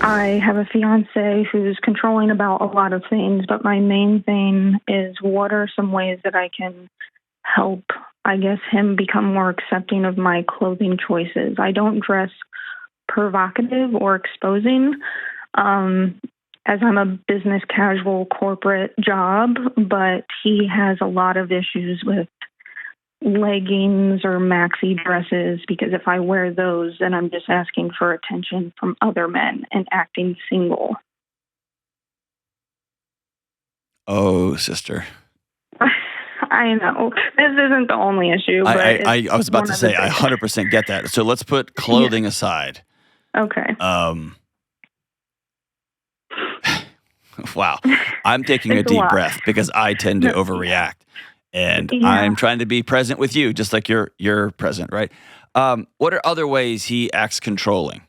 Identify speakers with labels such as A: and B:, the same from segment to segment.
A: I have a fiance who's controlling about a lot of things, but my main thing is what are some ways that I can help, I guess, him become more accepting of my clothing choices. I don't dress provocative or exposing, as I'm a business casual corporate job, but he has a lot of issues with leggings or maxi dresses because if I wear those, then I'm just asking for attention from other men and acting single.
B: Oh, sister.
A: I know. This isn't the only issue, but
B: I was about to say, I 100% get that. So let's put clothing aside.
A: Okay.
B: Wow. I'm taking a deep breath because I tend to overreact. And I'm trying to be present with you, just like you're present, right? What are other ways he acts controlling?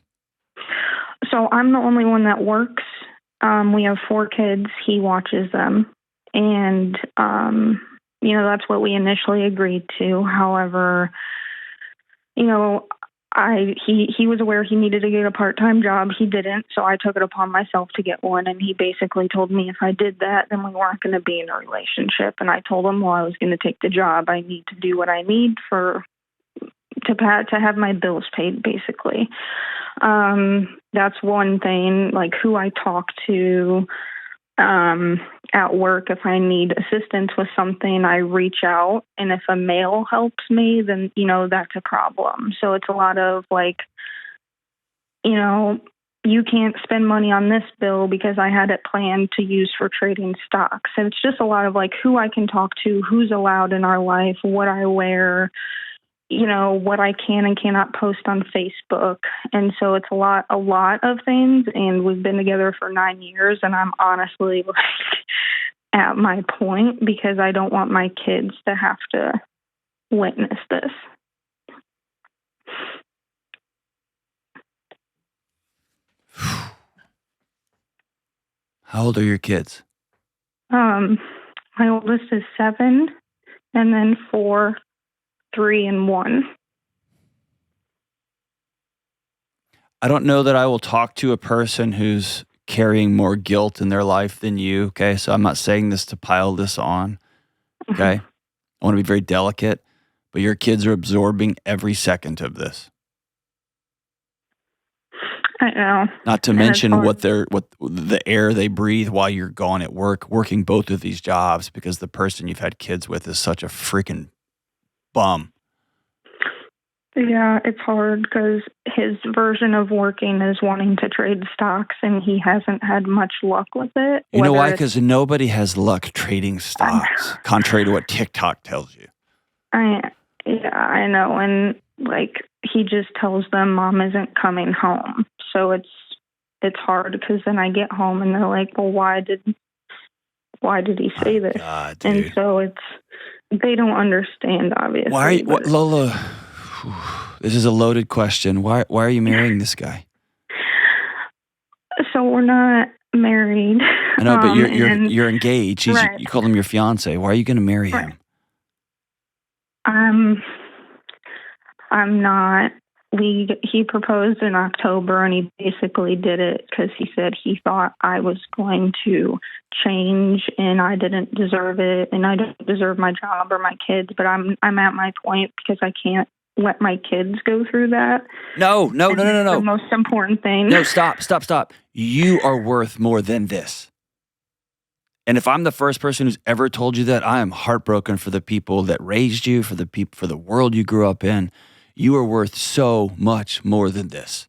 A: So I'm the only one that works. We have 4 kids. He watches them. And, that's what we initially agreed to. However, he was aware he needed to get a part-time job. He didn't, so I took it upon myself to get one, and he basically told me if I did that, then we weren't going to be in a relationship. And I told him, well, I was going to take the job. I need to do what I need to have my bills paid, basically. That's one thing, like who I talk to at work. If I need assistance with something, I reach out, and if a male helps me, then that's a problem. So it's a lot of like, you can't spend money on this bill because I had it planned to use for trading stocks. And it's just a lot of like who I can talk to, who's allowed in our life, what I wear, what I can and cannot post on Facebook. And so it's a lot of things. And we've been together for 9 years, and I'm honestly like at my point because I don't want my kids to have to witness this.
B: How old are your kids?
A: My oldest is 7, and then 4, 3, and 1.
B: I don't know that I will talk to a person who's carrying more guilt in their life than you, okay? So I'm not saying this to pile this on, okay? I want to be very delicate, but your kids are absorbing every second of this.
A: I know.
B: Not to mention what the air they breathe while you're gone at work, working both of these jobs because the person you've had kids with is such a freaking bum.
A: Yeah, it's hard because his version of working is wanting to trade stocks, and he hasn't had much luck with it.
B: You know why? Because nobody has luck trading stocks, contrary to what TikTok tells you.
A: I know, and like he just tells them mom isn't coming home, so it's hard because then I get home and they're like, well, why did he say this?
B: God,
A: and so they don't understand, obviously.
B: Why are you, Lola? This is a loaded question. Why are you marrying this guy?
A: So we're not married.
B: I know, but you're engaged.
A: Right.
B: You called him your fiance. Why are you going to marry him?
A: I'm not. He proposed in October, and he basically did it because he said he thought I was going to change, and I didn't deserve it, and I don't deserve my job or my kids. But I'm at my point because I can't let my kids go through that.
B: No.
A: The most important thing.
B: No, stop. You are worth more than this. And if I'm the first person who's ever told you that, I am heartbroken for the people that raised you, for the world you grew up in. You are worth so much more than this.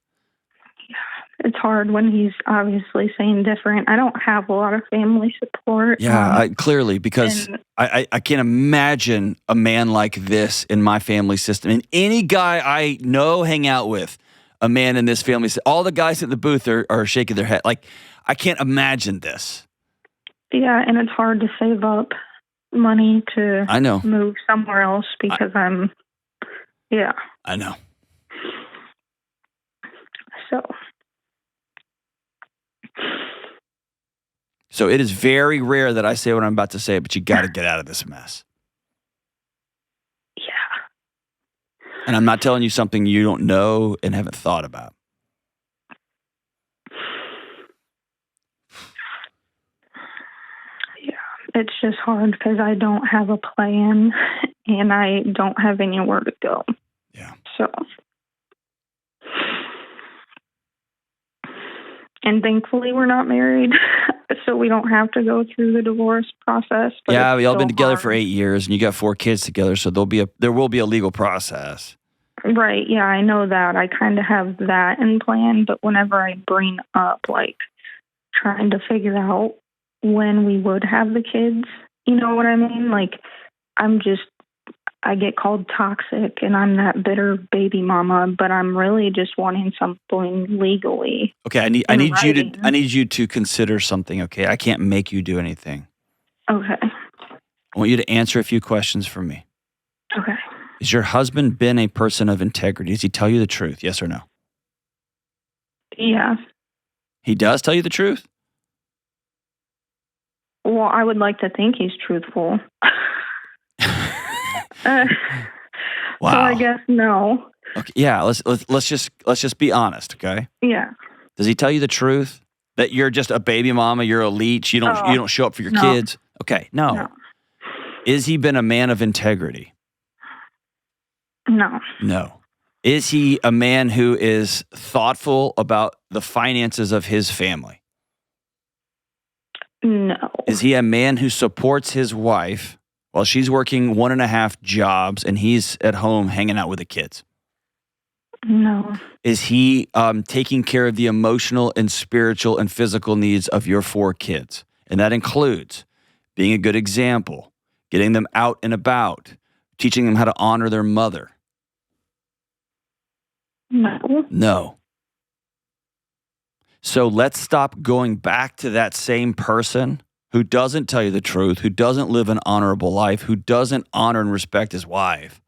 A: It's hard when he's obviously saying different. I don't have a lot of family support.
B: Yeah, clearly, because I can't imagine a man like this in my family system. And any guy I know hang out with, a man in this family, all the guys at the booth are shaking their head. Like, I can't imagine this.
A: Yeah, and it's hard to save up money to move somewhere else because
B: I know. So it is very rare that I say what I'm about to say, but you got to get out of this mess.
A: Yeah.
B: And I'm not telling you something you don't know and haven't thought about.
A: it's just hard because I don't have a plan and I don't have anywhere to go.
B: Yeah.
A: So, and thankfully we're not married, so we don't have to go through the divorce process. But
B: Yeah, we all been together
A: hard.
B: for 8 years, and you got 4 kids together, so there will be a legal process.
A: Right, yeah, I know that. I kind of have that in plan, but whenever I bring up, like, trying to figure out when we would have the kids, you know what I mean? Like, I get called toxic, and I'm that bitter baby mama, but I'm really just wanting something legally.
B: Okay, I need you to consider something, okay? I can't make you do anything.
A: Okay.
B: I want you to answer a few questions for me.
A: Okay.
B: Has your husband been a person of integrity? Does he tell you the truth? Yes or no?
A: Yeah.
B: He does tell you the truth?
A: Well, I would like to think he's truthful.
B: Wow.
A: So I guess no.
B: Okay, yeah, let's just be honest, okay?
A: Yeah.
B: Does he tell you the truth? That you're just a baby mama, you're a leech, you don't show up for your kids? Okay, no. Is he been a man of integrity?
A: No.
B: No. Is he a man who is thoughtful about the finances of his family?
A: No.
B: Is he a man who supports his wife while she's working 1.5 jobs and he's at home hanging out with the kids?
A: No.
B: Is he taking care of the emotional and spiritual and physical needs of your 4 kids? And that includes being a good example, getting them out and about, teaching them how to honor their mother.
A: No.
B: No. So let's stop going back to that same person who doesn't tell you the truth, who doesn't live an honorable life, who doesn't honor and respect his wife.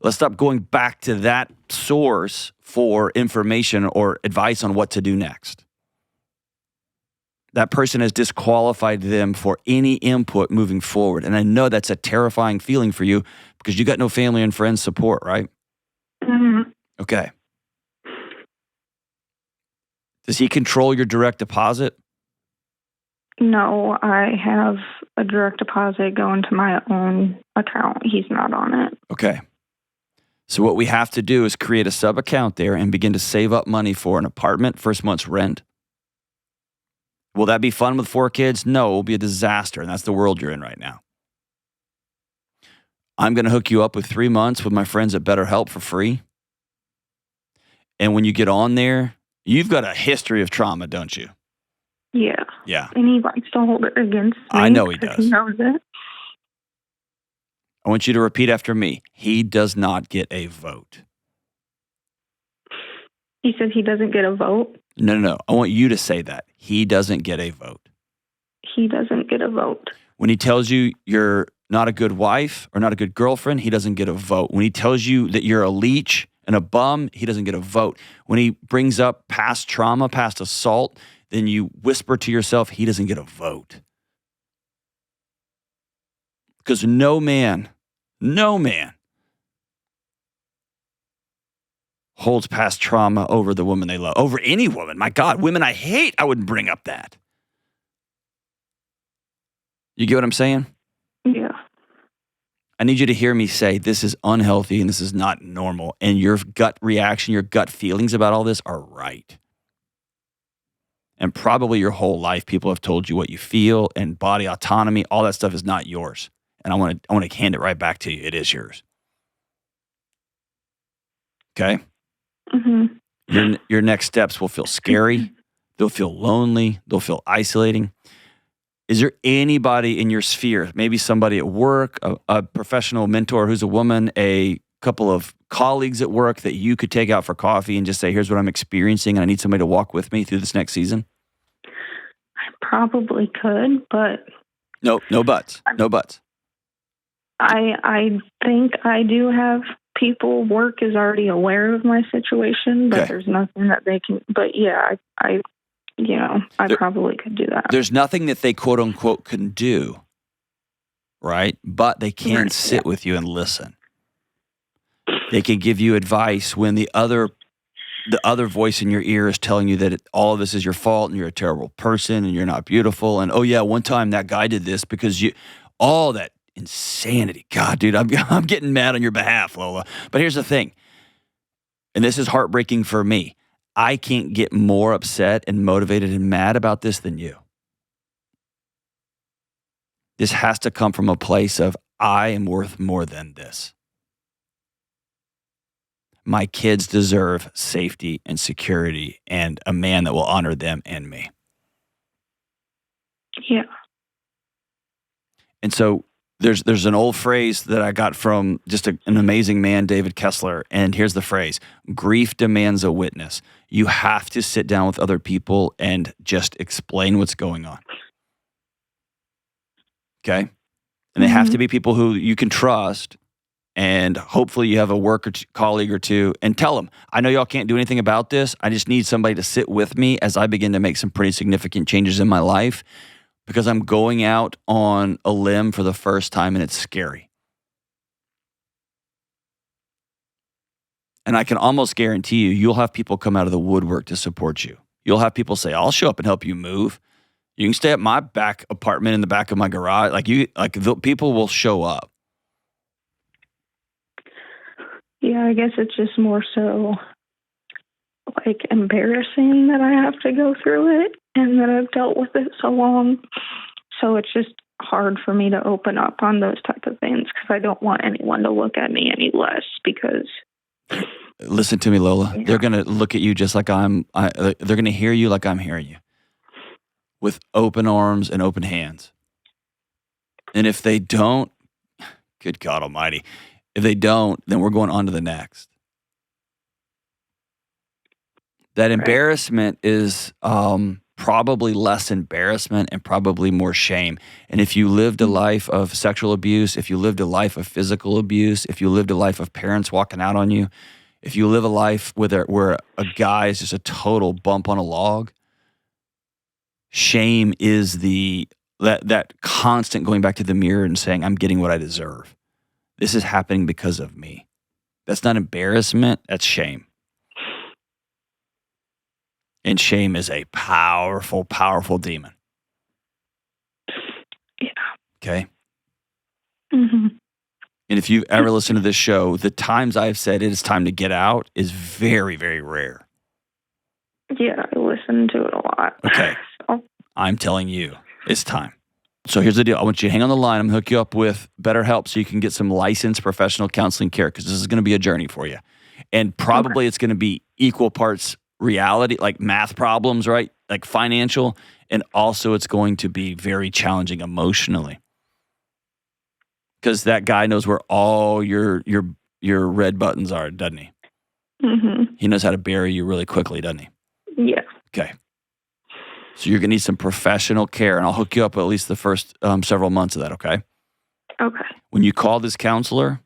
B: Let's stop going back to that source for information or advice on what to do next. That person has disqualified them for any input moving forward. And I know that's a terrifying feeling for you because you got no family and friends support, right?
A: Mm-hmm.
B: Okay. Does he control your direct deposit?
A: No, I have a direct deposit going to my own account. He's not on it.
B: Okay. So what we have to do is create a sub account there and begin to save up money for an apartment, first month's rent. Will that be fun with 4 kids? No, it will be a disaster, and that's the world you're in right now. I'm going to hook you up with 3 months with my friends at BetterHelp for free. And when you get on there, you've got a history of trauma, don't you?
A: Yeah.
B: Yeah.
A: And he likes to hold it against me.
B: I know he does.
A: He knows it.
B: I want you to repeat after me. He does not get a vote.
A: He says he doesn't get a vote?
B: No. I want you to say that. He doesn't get a vote.
A: He doesn't get a vote.
B: When he tells you you're not a good wife or not a good girlfriend, he doesn't get a vote. When he tells you that you're a leech and a bum, he doesn't get a vote. When he brings up past trauma, past assault, then you whisper to yourself, he doesn't get a vote. Because no man holds past trauma over the woman they love, over any woman. My God, women I hate, I wouldn't bring up that. You get what I'm saying?
A: Yeah.
B: I need you to hear me say this is unhealthy and this is not normal. And your gut reaction, your gut feelings about all this are right. And probably your whole life, people have told you what you feel and body autonomy, all that stuff is not yours. And I want to hand it right back to you. It is yours. Okay?
A: Mm-hmm.
B: Your next steps will feel scary. They'll feel lonely. They'll feel isolating. Is there anybody in your sphere, maybe somebody at work, a professional mentor who's a woman, a couple of colleagues at work that you could take out for coffee and just say, here's what I'm experiencing and I need somebody to walk with me through this next season?
A: I probably could, but...
B: No buts. No buts.
A: I think I do have people. Work is already aware of my situation, but there's nothing that they can... But yeah, I probably could do that.
B: There's nothing that they quote unquote can do, right? But they can sit with you and listen. They can give you advice when the other the other voice in your ear is telling you that all of this is your fault and you're a terrible person and you're not beautiful. And, oh, yeah, one time that guy did this because all that insanity. God, dude, I'm getting mad on your behalf, Lola. But here's the thing, and this is heartbreaking for me. I can't get more upset and motivated and mad about this than you. This has to come from a place of, I am worth more than this. My kids deserve safety and security and a man that will honor them and me.
A: Yeah.
B: And so there's an old phrase that I got from just an amazing man, David Kessler. And here's the phrase: grief demands a witness. You have to sit down with other people and just explain what's going on. Okay? And they have to be people who you can trust. And hopefully you have a work colleague or two, and tell them, I know y'all can't do anything about this. I just need somebody to sit with me as I begin to make some pretty significant changes in my life, because I'm going out on a limb for the first time and it's scary. And I can almost guarantee you'll have people come out of the woodwork to support you. You'll have people say, I'll show up and help you move. You can stay at my back apartment in the back of my garage. The people will show up.
A: Yeah, I guess it's just more so embarrassing that I have to go through it and that I've dealt with it so long. So it's just hard for me to open up on those type of things because I don't want anyone to look at me any less because...
B: Listen to me, Lola. Yeah. They're going to look at you just like they're going to hear you like I'm hearing you, with open arms and open hands. And if they don't, good God Almighty, if they don't, then we're going on to the next. That embarrassment is probably less embarrassment and probably more shame. And if you lived a life of sexual abuse, if you lived a life of physical abuse, if you lived a life of parents walking out on you, if you live a life where a guy is just a total bump on a log, shame is that constant going back to the mirror and saying, I'm getting what I deserve. This is happening because of me. That's not embarrassment, that's shame. And shame is a powerful, powerful demon.
A: Yeah.
B: Okay?
A: Mm-hmm.
B: And if you've ever listened to this show, the times I've said it is time to get out is very, very rare.
A: Yeah, I listen to it a lot.
B: Okay.
A: So.
B: I'm telling you, it's time. So here's the deal. I want you to hang on the line. I'm going to hook you up with BetterHelp so you can get some licensed professional counseling care, because this is going to be a journey for you. And probably it's going to be equal parts reality, like math problems, right? Like financial. And also it's going to be very challenging emotionally. Because that guy knows where all your red buttons are, doesn't he?
A: Mm-hmm.
B: He knows how to bury you really quickly, doesn't he?
A: Yeah.
B: Okay. So you're going to need some professional care, and I'll hook you up at least the first several months of that, okay?
A: Okay.
B: When you call this counselor,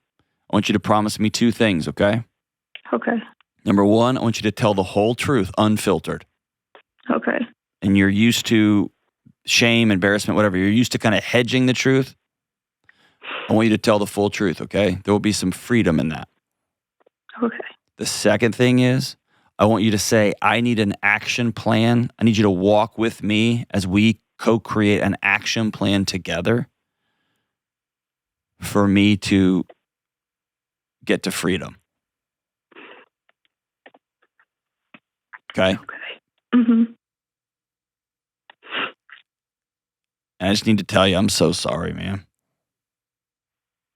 B: I want you to promise me 2 things, okay?
A: Okay.
B: Number 1, I want you to tell the whole truth, unfiltered.
A: Okay.
B: And you're used to shame, embarrassment, whatever. You're used to kind of hedging the truth. I want you to tell the full truth, okay? There will be some freedom in that.
A: Okay.
B: The second thing is, I want you to say, I need an action plan. I need you to walk with me as we co-create an action plan together for me to get to freedom. Okay?
A: Okay. Mm-hmm.
B: And I just need to tell you, I'm so sorry, man.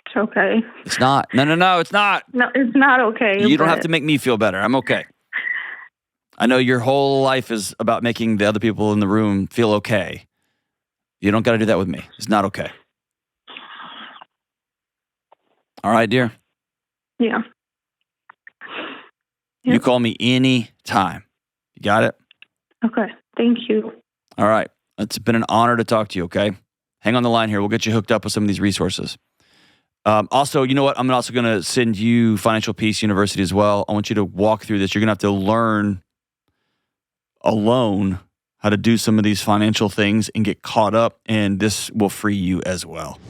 A: It's okay.
B: It's not. No, it's not.
A: No, it's not okay.
B: You don't have to make me feel better. I'm okay. I know your whole life is about making the other people in the room feel okay. You don't got to do that with me. It's not okay. All right, dear?
A: Yeah.
B: You call me any time. You got it?
A: Okay. Thank you.
B: All right. It's been an honor to talk to you, okay? Hang on the line here. We'll get you hooked up with some of these resources. Also, you know what? I'm also going to send you Financial Peace University as well. I want you to walk through this. You're going to have to learn alone how to do some of these financial things and get caught up, and this will free you as well.